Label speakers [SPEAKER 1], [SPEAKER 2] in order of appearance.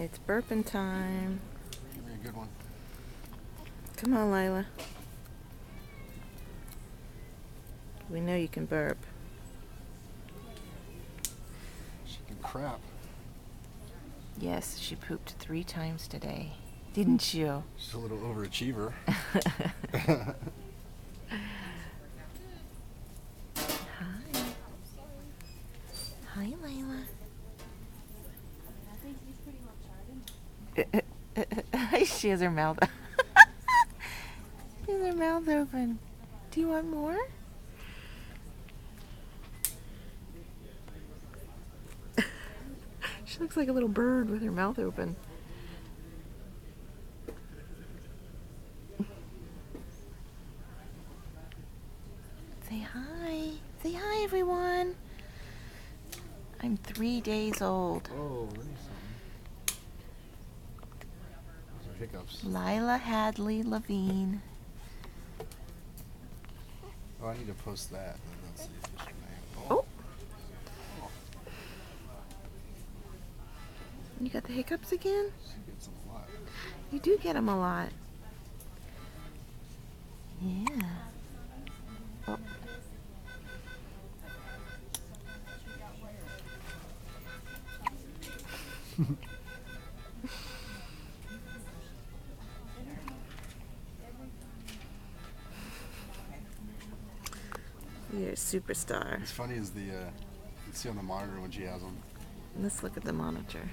[SPEAKER 1] It's burping time.
[SPEAKER 2] Give me a good one.
[SPEAKER 1] Come on, Lila. We know you can burp.
[SPEAKER 2] She can crap.
[SPEAKER 1] Yes, she pooped 3 times today. Didn't you?
[SPEAKER 2] She's a little overachiever.
[SPEAKER 1] Hi, Lila. She has her mouth. She has her mouth open. Do you want more? She looks like a little bird with her mouth open. Say hi. Say hi, everyone. I'm 3 days old.
[SPEAKER 2] Oh, let me something. Those are hiccups.
[SPEAKER 1] Lila Hadley Levine.
[SPEAKER 2] Oh, I need to post that. That's the official name.
[SPEAKER 1] Oh. You got the hiccups again?
[SPEAKER 2] She gets them a lot.
[SPEAKER 1] You do get them a lot. Yeah. Oh. You're a superstar.
[SPEAKER 2] What's funny is the you can see on the monitor when she has them.
[SPEAKER 1] Let's look at the monitor.